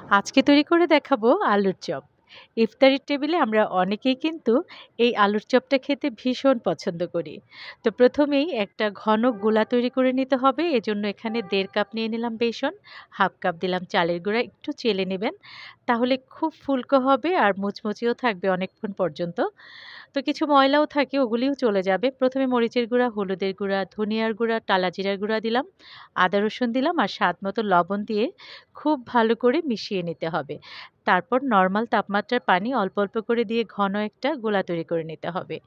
আজকে তৈরি করে দেখাবো আলুর চপ। ইফতারের টেবিলে আমরা অনেকেই কিন্তু এই আলুর চপটা খেতে ভীষণ পছন্দ করি। তো প্রথমেই একটা ঘন গোলা তৈরি করে নিতে হবে। এজন্য এখানে ১.৫ কাপ নিয়ে নিলাম বেসন, ১/২ কাপ দিলাম চালের গুঁড়া, একটু চেলে নেবেন। তাহলে খুব ফুলকো হবে আর মুচমুচেও থাকবে অনেকক্ষণ পর্যন্ত। তো কিছু ময়লাও থাকে ওগুলিও চলে যাবে। প্রথমে মরিচের গুঁড়া, হলুদের গুঁড়া, ধনিয়ার গুঁড়া, টালা জিরার গুঁড়া দিলাম, আদা রসুন দিলাম আর স্বাদ মতো লবণ দিয়ে খুব ভালো করে মিশিয়ে নিতে হবে। তারপর নরমাল তাপমাত্রার পানি অল্প, অল্প করে দিয়ে ঘন একটা গোলা তৈরি করে নিতে হবে।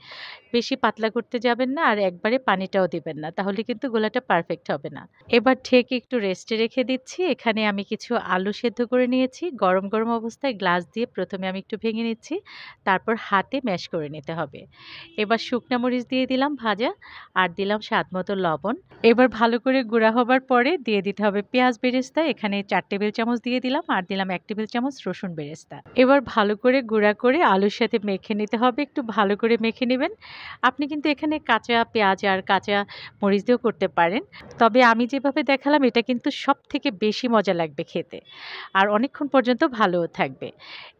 বেশি পাতলা করতে যাবেন না আর একবারে পানিটাও দিবেন না। তাহলে কিন্তু গোলাটা পারফেক্ট হবে না। এবার ঢেকে একটু রেস্টে রেখে দিচ্ছি। এখানে আমি কিছু আলু সেদ্ধ করে নিয়েছি। গরম, গরম অবস্থায় গ্লাস দিয়ে প্রথমে আমি একটু ভেঙে নিচ্ছি। তারপর হাতে ম্যাশ করে নিতে হবে। এবার শুকনা মরিচ দিয়ে দিলাম ভাজা আর দিলাম স্বাদ মতো লবণ। এবার ভালো করে গুঁড়া হবার পরে দিয়ে দিতে হবে পেঁয়াজ বেরেস্তা। এখানে ৪ টেবিল চামচ দিয়ে দিলাম আর দিলাম ১ টেবিল চামচ রসুন বেরেস্তা। এবার ভালো করে গুঁড়া করে আলুর সাথে মেখে নিতে হবে। একটু ভালো করে মেখে নিবেন। আপনি কিন্তু এখানে কাঁচা পেঁয়াজ আর কাঁচা মরিচ দিয়েও করতে পারেন। তবে আমি যেভাবে দেখালাম এটা কিন্তু সবথেকে বেশি মজা লাগবে খেতে। আর অনেকক্ষণ পর্যন্ত ভালোও থাকবে।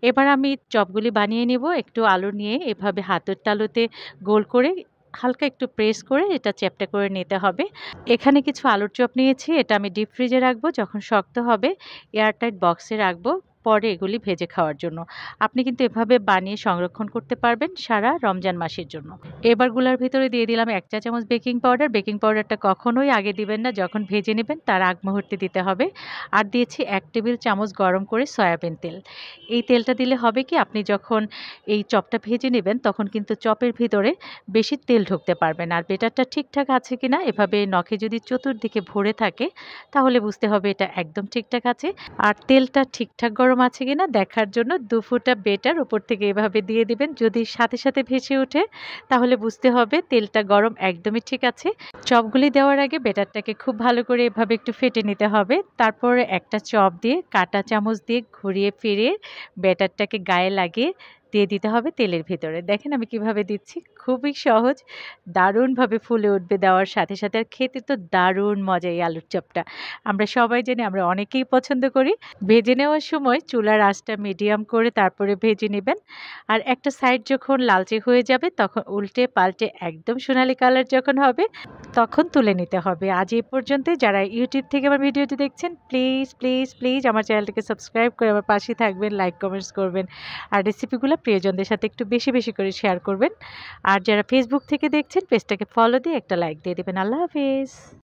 এবার আমি চপগুলি বানিয়ে নিব। একটু আলু নিয়ে এভাবে হাতের তালুতে গোল করে হালকা একটু প্রেস করে এটা চ্যাপ্টা করে নিতে হবে। এখানে কিছু আলুর চপ নিয়েছি। এটা আমি ডিপ ফ্রিজে রাখবো। যখন শক্ত হবে এয়ারটাইট বক্সে রাখবো। পরে এগুলি ভেজে খাওয়ার জন্য। আপনি কিন্তু এভাবে বানিয়ে সংরক্ষণ করতে পারবেন সারা রমজান মাসের জন্য। এবার গুলার ভিতরে দিয়ে দিলাম ১ চা চামচ বেকিং পাউডার। বেকিং পাউডারটা কখনোই আগে দিবেন না, যখন ভেজে নেবেন তার আগ মুহূর্তে দিতে হবে। আর দিয়েছি ১ টেবিল চামচ গরম করে সয়াবিন তেল। এই তেলটা দিলে হবে কি, আপনি যখন এই চপটা ভেজে নেবেন তখন কিন্তু চপের ভিতরে বেশি তেল ঢুকতে পারবে না। আর বেটারটা ঠিকঠাক আছে কিনা এভাবে নখে যদি চতুর্দিকে ভরে থাকে তাহলে বুঝতে হবে এটা একদম ঠিকঠাক আছে। আর তেলটা ঠিকঠাক গরম আছে কিনা দেখার জন্য ২ ফোঁটা বেটার উপর থেকে এভাবে দিয়ে দিবেন। যদি সাথে, সাথে ভেসে ওঠে তাহলে বুঝতে হবে তেলটা গরম একদমই ঠিক আছে। চপগুলি দেওয়ার আগে বেটারটাকে খুব ভালো করে এভাবে একটু ফেটে নিতে হবে। তারপর একটা চপ দিয়ে কাঁটা চামচ দিয়ে ঘুরিয়ে ফিরিয়ে বেটারটাকে গায়ে লাগিয়ে দিয়ে দিতে হবে তেলের ভিতরে। দেখেন আমি কিভাবে দিচ্ছি। খুবই সহজ, দারুণভাবে ফুলে উঠবে দেওয়ার সাথে, সাথে। আর খেতে তো দারুণ মজা এই আলুর চপটা। আমরা সবাই জানি, আমরা অনেকেই পছন্দ করি। ভেজে নেওয়ার সময় চুলার আঁচটা মিডিয়াম করে তারপরে ভেজে নিবেন। আর একটা সাইড যখন লালচে হয়ে যাবে তখন উল্টে পাল্টে একদম সোনালি কালার যখন হবে তখন তুলে নিতে হবে। আজ এই পর্যন্তই। যারা ইউটিউব থেকে আমার ভিডিওটি দেখছেন প্লিজ, প্লিজ, প্লিজ আমার চ্যানেলটাকে সাবস্ক্রাইব করে আমার পাশে থাকবেন, লাইক কমেন্টস করবেন। আর রেসিপিগুলো প্রিয়জনদের সাথে একটু বেশি, বেশি করে শেয়ার করবেন। আর যারা ফেসবুক থেকে দেখছেন পেজটাকে ফলো দিয়ে একটা লাইক দিয়ে দিবেন। আল্লাহ হাফেজ।